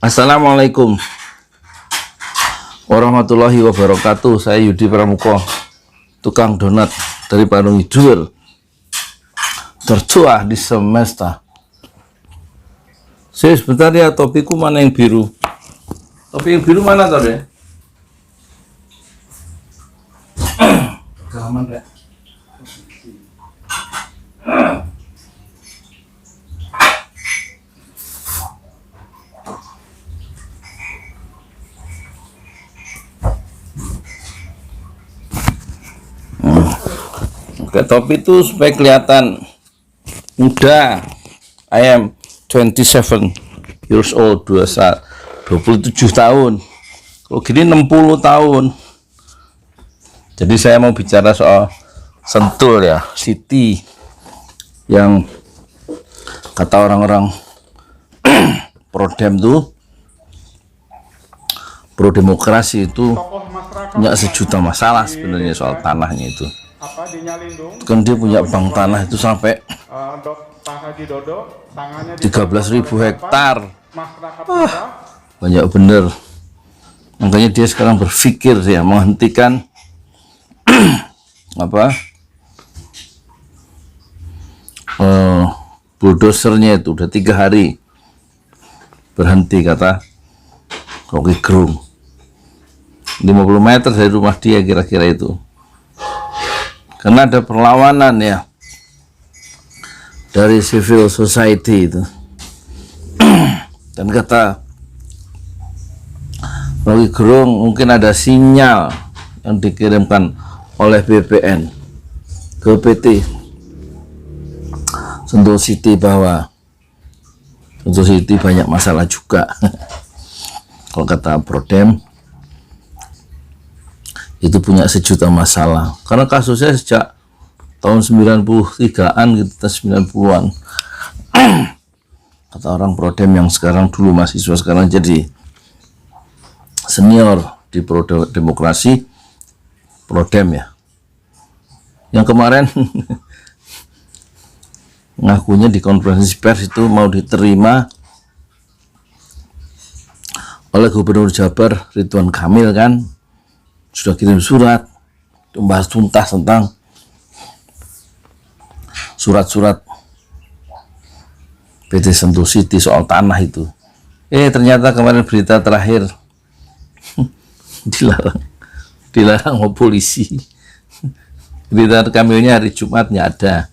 Assalamualaikum warahmatullahi wabarakatuh. Saya Yudi Pramuko, tukang donat dari Bandung Hidur, tercuah di semesta. Saya sebentar ya, topiku mana yang biru? Topi yang biru mana tadi? Gaman ya. Oke, topi itu supaya kelihatan muda. I am 27 years old, 27 tahun. Kalau gini 60 tahun. Jadi saya mau bicara soal Sentul ya, city yang kata orang-orang pro-dem tuh, pro-demokrasi itu punya sejuta masalah sebenarnya soal tanahnya itu. Kan dia punya bank tanah itu sampai 13.000 hektar. Banyak bener. Makanya dia sekarang berpikir ya menghentikan buldosernya itu. Udah 3 hari berhenti, kata Rocky Gerung. 50 meter dari rumah dia kira-kira itu. Karena ada perlawanan ya dari civil society itu. Dan kata Rocky Gerung, mungkin ada sinyal yang dikirimkan oleh BPN ke PT Sentul City bahwa Sentul City banyak masalah juga. Kalau kata Prodem itu punya sejuta masalah, karena kasusnya sejak tahun 93-an gitu, 90-an. Kata orang Prodem yang sekarang dulu mahasiswa, sekarang jadi senior di pro demokrasi, Prodem ya, yang kemarin ngakunya di konferensi pers itu mau diterima oleh Gubernur Jabar Ridwan Kamil, kan sudah kirim surat membahas tuntas tentang surat-surat PT Sentul City soal tanah itu. Ternyata kemarin berita terakhir dilarang sama polisi. Berita Kamilnya hari Jumatnya ada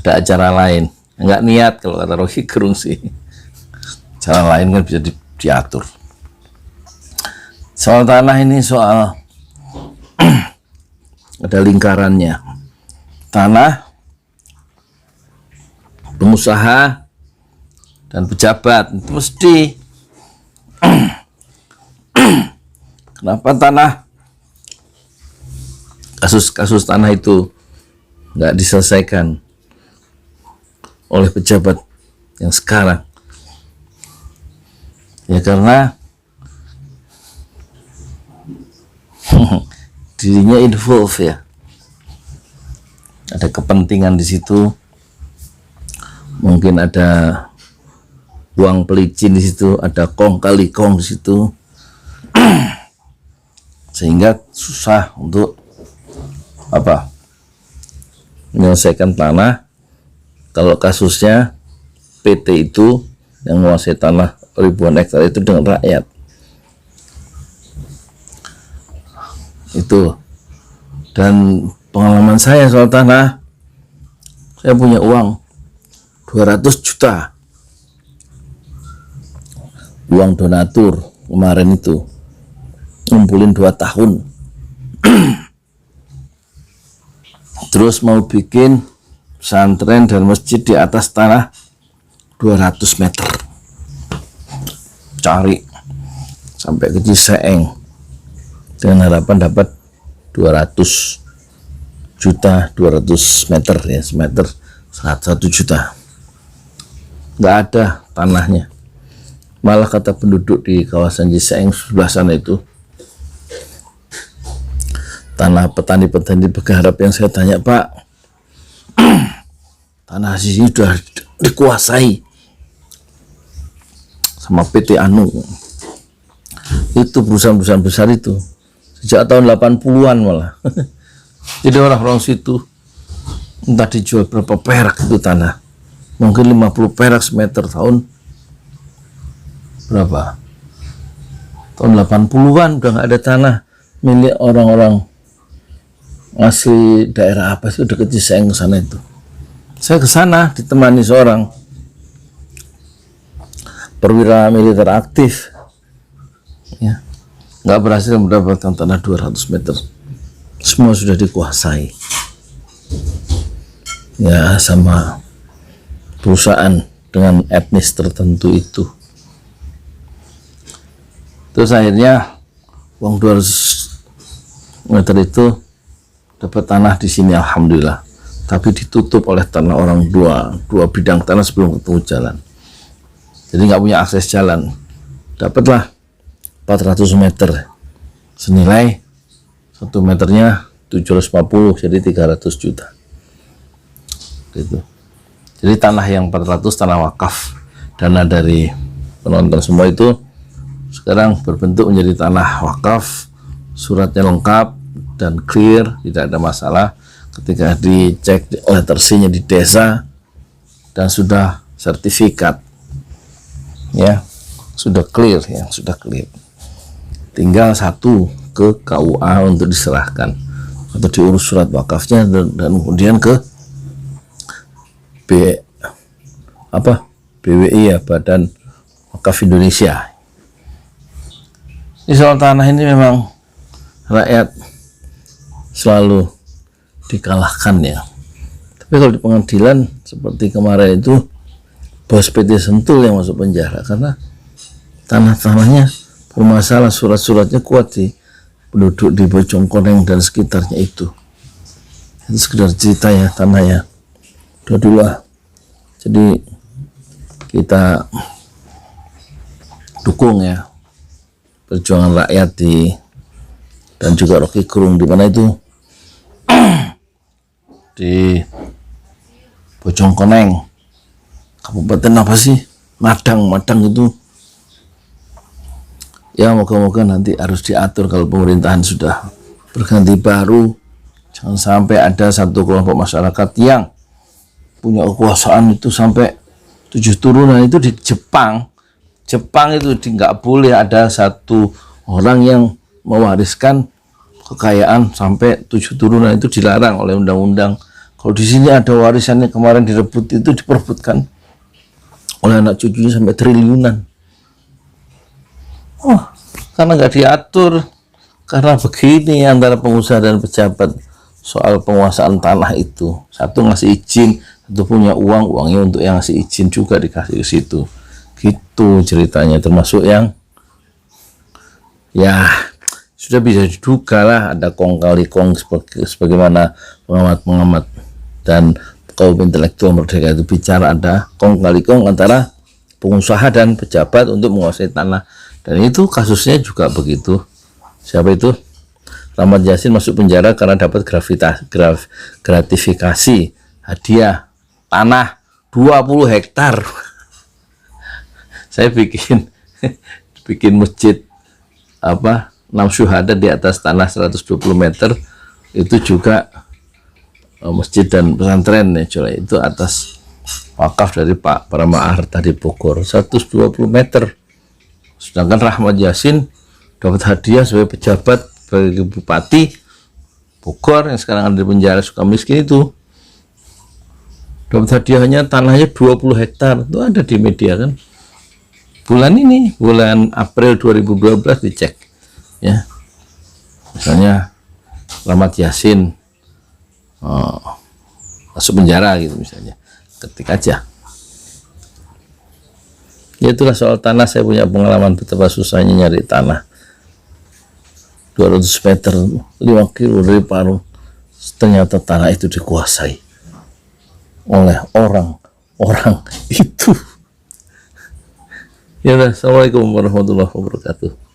acara lain. Enggak niat kalau kata Rocky Gerung sih. Acara lain kan bisa diatur. Soal tanah ini soal ada lingkarannya. Tanah, pengusaha, dan pejabat itu mesti. Kenapa kasus tanah itu nggak diselesaikan oleh pejabat yang sekarang? Ya karena dirinya involve ya, ada kepentingan di situ, mungkin ada uang pelicin di situ, ada kong kali kong di situ, sehingga susah untuk menyelesaikan tanah. Kalau kasusnya PT itu yang menguasai tanah ribuan hektar itu dengan rakyat. Itu. Dan pengalaman saya soal tanah, saya punya uang 200 juta uang donatur kemarin itu, ngumpulin 2 tahun. Terus mau bikin pesantren dan masjid di atas tanah 200 meter, cari sampai ke Ciseeng dengan harapan dapat 200 juta, 200 meter ya, semeter 1 juta. Nggak ada tanahnya. Malah kata penduduk di kawasan Ciseeng sebelah sana itu, tanah petani-petani berharap, yang saya tanya, Pak, tanah sini sudah dikuasai sama PT Anu. Itu perusahaan-perusahaan besar itu sejak tahun 80-an malah. Jadi orang-orang situ entah dijual berapa perak itu tanah, mungkin 50 perak semeter tahun berapa, tahun 80-an udah nggak ada tanah milik orang-orang asli daerah apa sih deket Ciseeng ke sana itu. Saya ke sana ditemani seorang perwira militer aktif, ya, nggak berhasil mendapatkan tanah 200 meter, semua sudah dikuasai ya sama perusahaan dengan etnis tertentu itu. Terus akhirnya uang 200 meter itu dapat tanah di sini, alhamdulillah, tapi ditutup oleh tanah orang dua bidang tanah sebelum ketemu jalan, jadi nggak punya akses jalan. Dapatlah 400 meter senilai 1 meternya 750, jadi 300 juta gitu. Jadi tanah yang 400 tanah wakaf, dana dari penonton semua itu sekarang berbentuk menjadi tanah wakaf, suratnya lengkap dan clear, tidak ada masalah ketika dicek oleh tersinya di desa dan sudah sertifikat, ya sudah clear, ya sudah clear. Tinggal satu ke KUA untuk diserahkan atau diurus surat wakafnya dan kemudian ke BWI, ya, Badan Wakaf Indonesia. Ini soal tanah ini memang rakyat selalu dikalahkan ya. Tapi kalau di pengadilan seperti kemarin itu bos PT Sentul yang masuk penjara karena tanah-tanahnya bermasalah, surat-suratnya kuat di penduduk di Bojongkoneng dan sekitarnya itu. Itu sekedar cerita ya tanahnya. Udah dulu lah. Jadi kita dukung ya perjuangan rakyat dan juga Rocky Gerung di mana itu di Bojongkoneng, kabupaten apa sih, Madang itu ya. Moga-moga nanti harus diatur kalau pemerintahan sudah berganti baru, jangan sampai ada satu kelompok masyarakat yang punya kekuasaan itu sampai 7 turunan. Itu di Jepang itu nggak boleh ada satu orang yang mewariskan kekayaan sampai 7 turunan, itu dilarang oleh undang-undang. Kalau di sini ada warisannya kemarin direbut, itu diperebutkan oleh anak cucunya sampai triliunan. Oh, karena nggak diatur, karena begini antara pengusaha dan pejabat soal penguasaan tanah itu. Satu ngasih izin, satu punya uangnya untuk yang ngasih izin juga dikasih ke situ. Gitu ceritanya, termasuk yang ya sudah bisa diduga lah ada kong kali kong sebagaimana pengamat dan kaum intelektual merdeka itu bicara, ada kong kali kong antara pengusaha dan pejabat untuk menguasai tanah. Dan itu kasusnya juga begitu. Siapa itu? Rahmat Yassin masuk penjara karena dapat gratifikasi hadiah tanah 20 hektar. Saya bikin masjid 6 syuhada di atas tanah 120 meter, itu juga masjid dan pesantren ya, itu atas wakaf dari Pak Parama Harta di Bogor 120 meter. Sedangkan Rahmat Yassin dapat hadiah sebagai pejabat, sebagai bupati Bogor yang sekarang ada di penjara Sukamiskin, itu dapat hadiahnya tanahnya 20 hektar. Itu ada di media kan, bulan April 2012 dicek ya, misalnya Rahmat Yassin masuk penjara gitu misalnya, ketik aja. Ya itulah soal tanah. Saya punya pengalaman betapa susahnya nyari tanah 200 meter 5 kilo dari Parung. Ternyata tanah itu dikuasai oleh orang-orang itu. Ya, assalamualaikum warahmatullahi wabarakatuh.